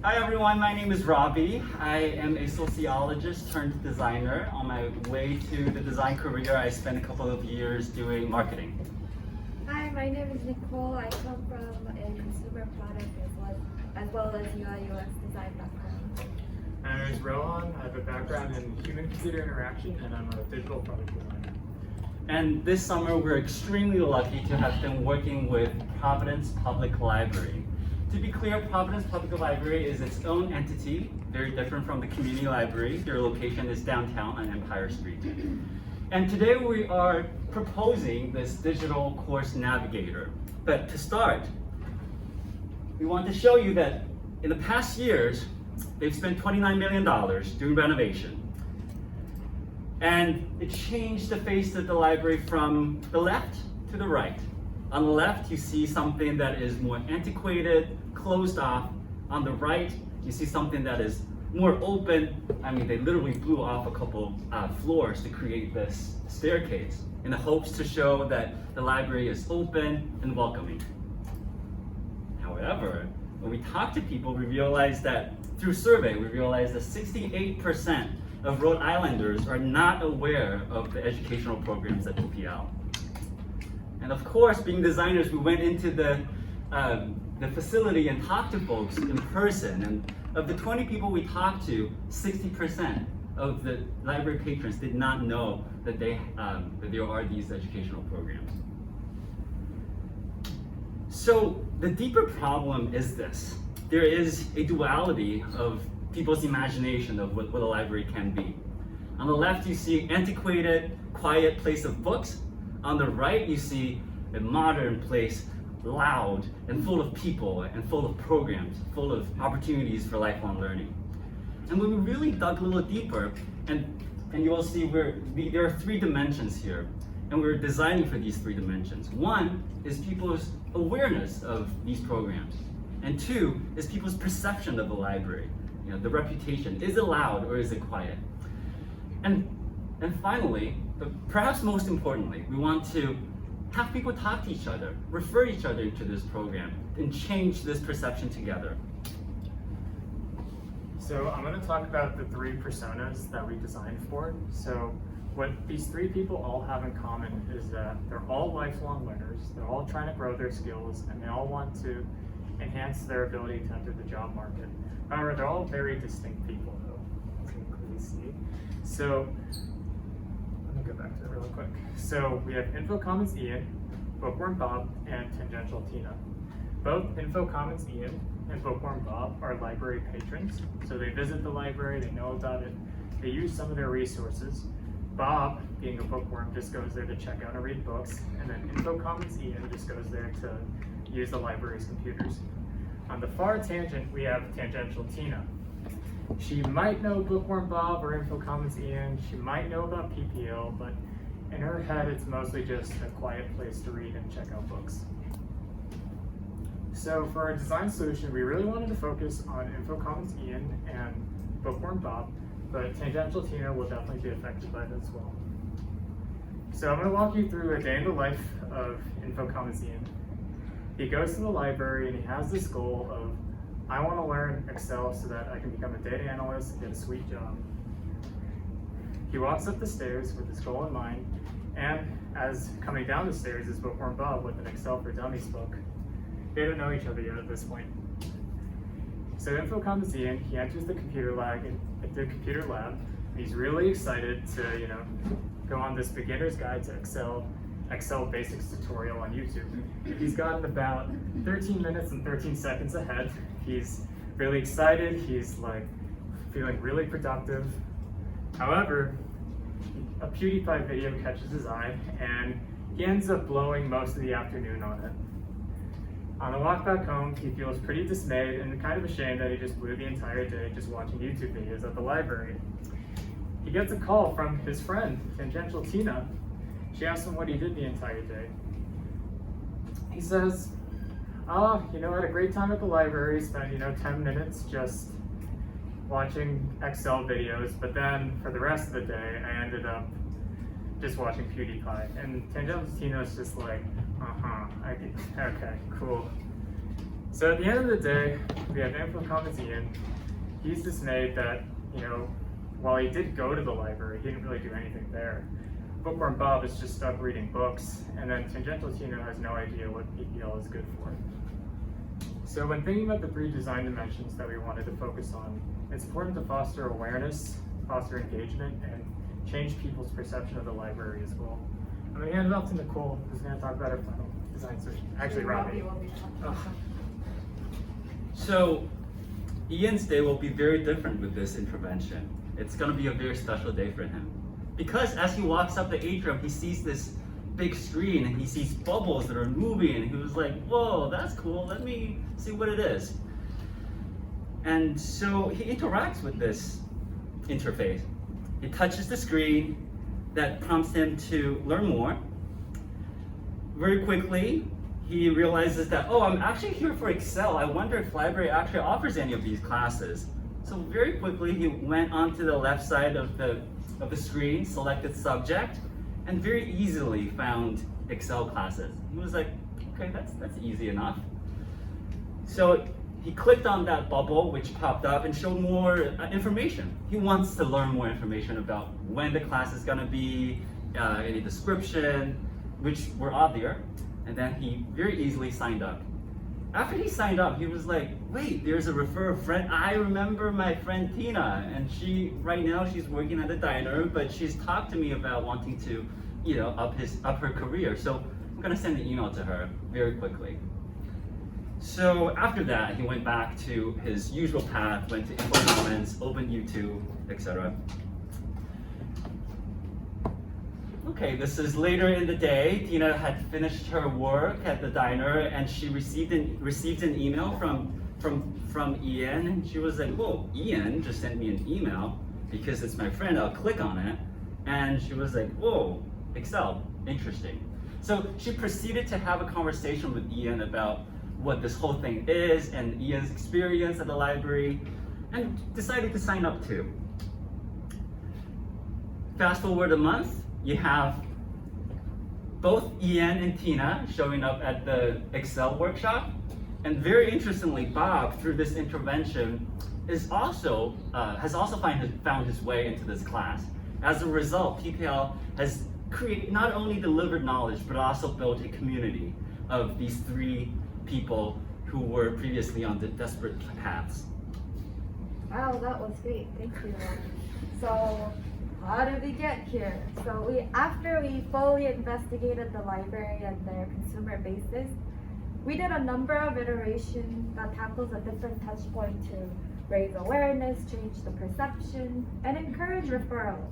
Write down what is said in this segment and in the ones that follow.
Hi everyone, my name is Robbie. I am a sociologist turned designer. On my way to the design career, I spent a couple of years doing marketing. Hi, my name is Nicole. I come from a consumer product as well as UI/UX design background. My name is Rohan. I have a background in human-computer interaction, and I'm a digital product designer. And this summer, we're extremely lucky to have been working with Providence Public Library. To be clear, Providence Public Library is its own entity, very different from the community library. Their location is downtown on Empire Street. And today we are proposing this digital course navigator. But to start, we want to show you that in the past years, they've spent $29 million doing renovation. And it changed the face of the library from the left to the right. On the left, you see something that is more antiquated, closed off. On the right, you see something that is more open. I mean, they literally blew off a couple floors to create this staircase in the hopes to show that the library is open and welcoming. However, when we talk to people, we realize that through survey, we realize that 68% of Rhode Islanders are not aware of the educational programs at UPL. And of course, being designers, we went into the facility and talked to folks in person. And of the 20 people we talked to, 60% of the library patrons did not know that there are these educational programs. So the deeper problem is this. There is a duality of people's imagination of what a library can be. On the left, you see antiquated, quiet place of books. On the right, you see a modern place, loud and full of people and full of programs, full of opportunities for lifelong learning. And when we really dug a little deeper, and you will see there are three dimensions here, and we're designing for these three dimensions. One is people's awareness of these programs, and two is people's perception of the library. The reputation, is it loud or is it quiet? And finally, but perhaps most importantly, we want to have people talk to each other, refer each other to this program, and change this perception together. So I'm going to talk about the three personas that we designed for. So what these three people all have in common is that they're all lifelong learners, they're all trying to grow their skills, and they all want to enhance their ability to enter the job market. However, they're all very distinct people, though, as you can clearly see. So let me go back to it really quick. So we have Info Commons Ian, Bookworm Bob, and Tangential Tina. Both Info Commons Ian and Bookworm Bob are library patrons. So they visit the library, they know about it, they use some of their resources. Bob, being a bookworm, just goes there to check out and read books, and then Info Commons Ian just goes there to use the library's computers. On the far tangent, we have Tangential Tina. She might know Bookworm Bob or Info Commons Ian, she might know about PPL, but in her head, it's mostly just a quiet place to read and check out books. So for our design solution, we really wanted to focus on Info Commons Ian and Bookworm Bob, but Tangential Tina will definitely be affected by that as well. So I'm going to walk you through a day in the life of Info Commons Ian. He goes to the library and he has this goal of, I want to learn Excel so that I can become a data analyst and get a sweet job. He walks up the stairs with this goal in mind, and as coming down the stairs is Bookworm Bob with an Excel for Dummies book. They don't know each other yet at this point. So Info Commons Ian, he enters the computer lab, and he's really excited to, go on this beginner's guide to Excel basics tutorial on YouTube. He's gotten about 13 minutes and 13 seconds ahead. He's really excited, he's feeling really productive. However, a PewDiePie video catches his eye and he ends up blowing most of the afternoon on it. On the walk back home, he feels pretty dismayed and kind of ashamed that he just blew the entire day just watching YouTube videos at the library. He gets a call from his friend, Tangential Tina. She asks him what he did the entire day. He says, I had a great time at the library, spent 10 minutes just watching Excel videos, but then for the rest of the day, I ended up just watching PewDiePie. And Tangential Tina's just like, okay, cool. So at the end of the day, we have Info Commons Ian. He's dismayed that, while he did go to the library, he didn't really do anything there. Bookworm Bob is just stuck reading books, and then Tangential Tina has no idea what PPL is good for. So when thinking about the 3 design dimensions that we wanted to focus on, it's important to foster awareness, foster engagement, and change people's perception of the library as well. I'm going to hand it off to Nicole, who's going to talk about our final design solution. Actually, Robbie. will be talking. So Ian's day will be very different with this intervention. It's going to be a very special day for him. Because as he walks up the atrium, he sees this big screen and he sees bubbles that are moving, and he was like, whoa, that's cool, let me see what it is. And so he interacts with this interface. He touches the screen that prompts him to learn more. Very quickly, he realizes that, oh, I'm actually here for Excel. I wonder if library actually offers any of these classes. So very quickly, he went onto the left side of the screen, selected subject, and very easily found Excel classes. He was like, okay, that's easy enough. So he clicked on that bubble, which popped up and showed more information. He wants to learn more information about when the class is gonna be, any description, which were obvious. And then he very easily signed up. After he signed up, he was like, wait, there's a referral friend. I remember my friend Tina, and right now she's working at a diner, but she's talked to me about wanting to, up her career. So I'm gonna send an email to her very quickly. So after that, he went back to his usual path, went to Info Commons, opened YouTube, etc. Okay, this is later in the day. Tina had finished her work at the diner, and she received an email from Ian, and she was like, "Whoa, Ian just sent me an email because it's my friend. I'll click on it." And she was like, "Whoa, Excel, interesting." So she proceeded to have a conversation with Ian about what this whole thing is and Ian's experience at the library, and decided to sign up too. Fast forward a month. You have both Ian and Tina showing up at the Excel workshop, and very interestingly, Bob, through this intervention, has also found his way into this class. As a result, PPL has not only delivered knowledge, but also built a community of these 3 people who were previously on the desperate paths. Wow, that was great. Thank you. So, how did we get here? So after we fully investigated the library and their consumer bases, we did a number of iterations that tackles a different touch point to raise awareness, change the perception, and encourage referral.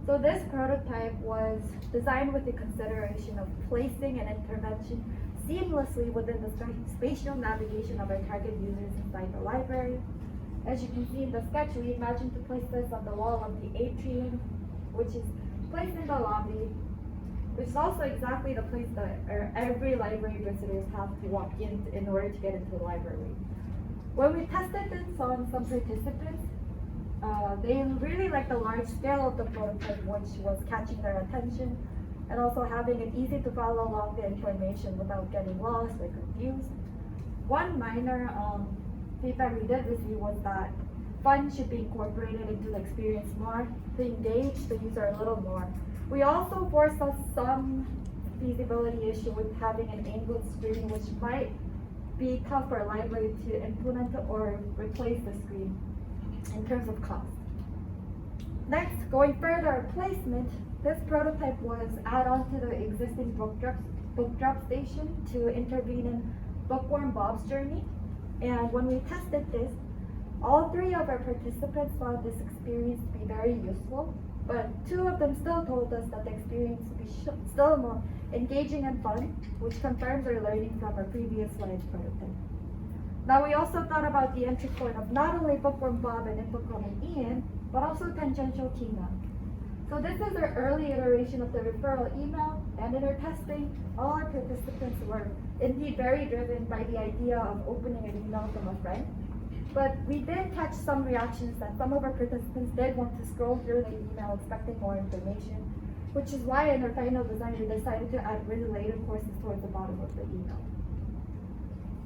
So this prototype was designed with the consideration of placing an intervention seamlessly within the spatial navigation of our target users inside the library. As you can see in the sketch, we imagined to place this on the wall of the atrium, which is placed in the lobby, which is also exactly the place that every library visitors have to walk in order to get into the library. When we tested this on some participants, they really liked the large scale of the prototype, which was catching their attention, and also having it easy to follow along the information without getting lost or confused. One minor feedback we did receive was that fun should be incorporated into the experience more to engage the user a little more. We also foresaw some feasibility issue with having an angled screen, which might be tough for a library to implement or replace the screen in terms of cost. Next, going further, placement. This prototype was add-on to the existing book drop station to intervene in Bookworm Bob's journey. And when we tested this, all 3 of our participants found this experience to be very useful, but 2 of them still told us that the experience would be still more engaging and fun, which confirms our learning from our previous live prototype. Now we also thought about the entry point of not only Bookworm Bob and Infocom and Ian, but also Tangential Tina. So this is our early iteration of the referral email, and in our testing, all our participants were indeed very driven by the idea of opening an email from a friend. But we did catch some reactions that some of our participants did want to scroll through the email expecting more information, which is why in our final design we decided to add related courses towards the bottom of the email.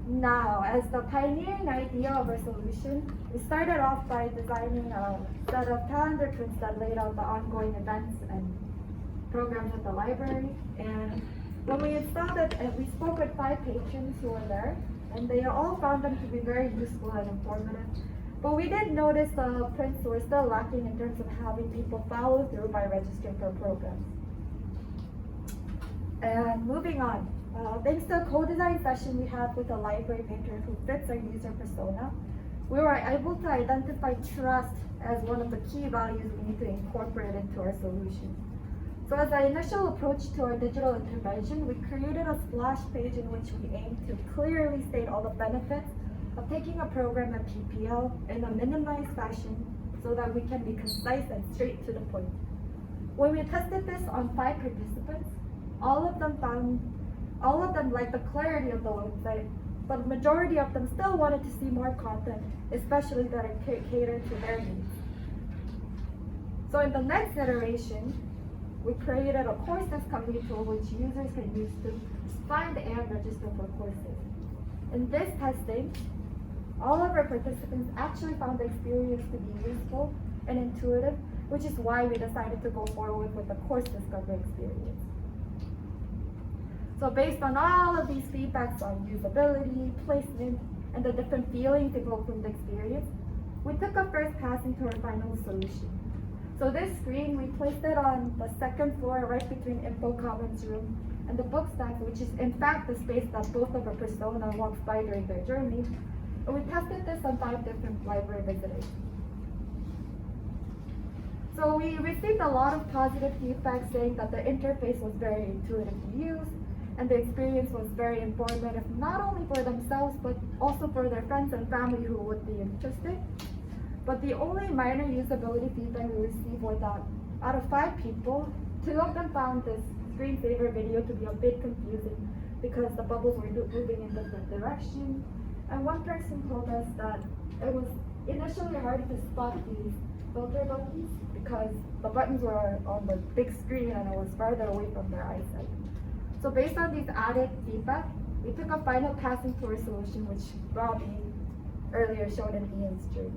Now, as the pioneering idea of our solution, we started off by designing a set of calendar prints that laid out the ongoing events and programs at the library. And when we installed it, we spoke with 5 patrons who were there, and they all found them to be very useful and informative. But we did notice the prints were still lacking in terms of having people follow through by registering for programs. And moving on, thanks to a co-design session we had with a library patron who fits our user persona, we were able to identify trust as one of the key values we need to incorporate into our solution. So as our initial approach to our digital intervention, we created a splash page in which we aim to clearly state all the benefits of taking a program at PPL in a minimized fashion so that we can be concise and straight to the point. When we tested this on 5 participants, all of them liked the clarity of the website, but the majority of them still wanted to see more content, especially that it catered to their needs. So in the next iteration, we created a course discovery tool which users can use to find and register for courses. In this testing, all of our participants actually found the experience to be useful and intuitive, which is why we decided to go forward with the course discovery experience. So based on all of these feedbacks on usability, placement, and the different feelings evoked from the experience, we took a first pass into our final solution. So this screen, we placed it on the 2nd floor right between Info Commons room and the book stack, which is in fact the space that both of our persona walks by during their journey. And we tested this on 5 different library visitors. So we received a lot of positive feedback saying that the interface was very intuitive to use, and the experience was very informative, not only for themselves, but also for their friends and family who would be interested. But the only minor usability feedback we received was that out of 5 people, 2 of them found this screensaver video to be a bit confusing because the bubbles were moving in different directions. And one person told us that it was initially hard to spot these filter buttons because the buttons were on the big screen and it was farther away from their eyesight. So based on these added feedback, we took a final pass into our solution, which Robbie earlier showed in Ian's journey.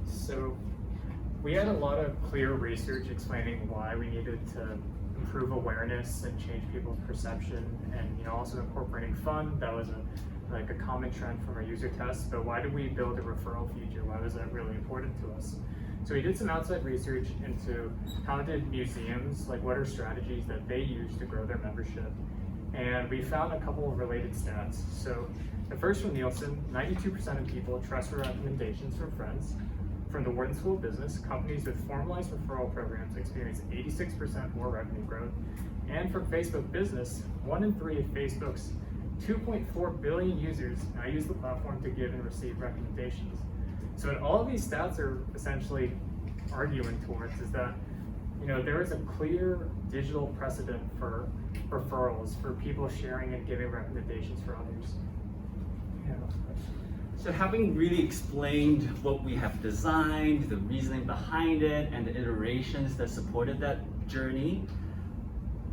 So we had a lot of clear research explaining why we needed to improve awareness and change people's perception, and also incorporating fun. That was a common trend from our user tests. But why did we build a referral feature? Why was that really important to us? So we did some outside research into how did museums, what are strategies that they use to grow their membership? And we found a couple of related stats. So the first from Nielsen, 92% of people trust recommendations from friends. From the Wharton School of Business, companies with formalized referral programs experience 86% more revenue growth. And from Facebook Business, 1 in 3 of Facebook's 2.4 billion users now use the platform to give and receive recommendations. So what all of these stats are essentially arguing towards is that there is a clear digital precedent for referrals, for people sharing and giving recommendations for others. So having really explained what we have designed, the reasoning behind it, and the iterations that supported that journey,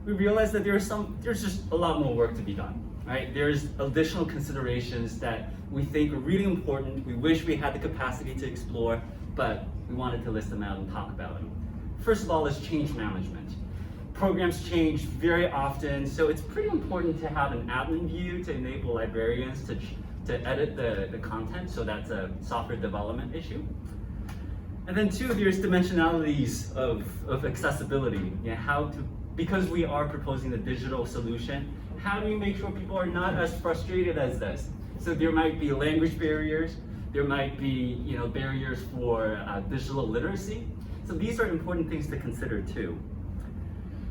we realized that there's just a lot more work to be done, right? There's additional considerations that we think are really important. We wish we had the capacity to explore, but we wanted to list them out and talk about them. First of all is change management. Programs change very often, so it's pretty important to have an admin view to enable librarians to edit the content, so that's a software development issue. And then 2, there's dimensionalities of accessibility. Because we are proposing the digital solution, how do we make sure people are not as frustrated as this? So there might be language barriers, there might be barriers for digital literacy. So these are important things to consider too.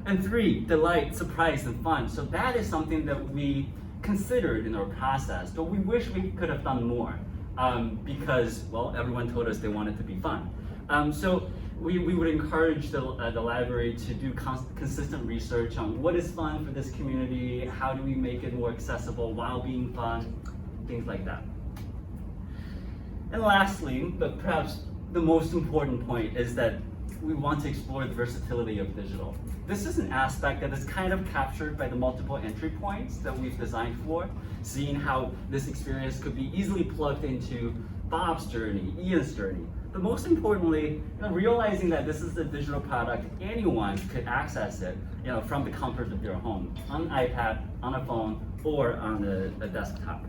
And 3, delight, surprise, and fun. So that is something that we considered in our process, but we wish we could have done more because, well, everyone told us they wanted to be fun. So we would encourage the library to do consistent research on what is fun for this community, how do we make it more accessible while being fun, things like that. And lastly, but perhaps the most important point is that we want to explore the versatility of digital. This is an aspect that is kind of captured by the multiple entry points that we've designed for, seeing how this experience could be easily plugged into Bob's journey, Ian's journey. But most importantly, realizing that this is a digital product, anyone could access it, from the comfort of their home, on an iPad, on a phone, or on a desktop.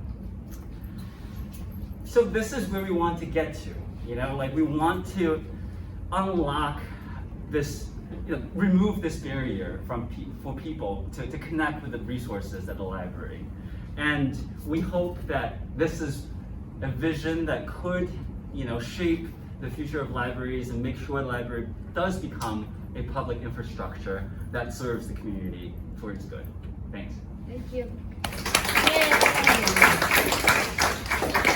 So this is where we want to get to. We want to unlock this, remove this barrier for people to connect with the resources at the library. And we hope that this is a vision that could, shape the future of libraries and make sure the library does become a public infrastructure that serves the community for its good. Thanks. Thank you. Yay.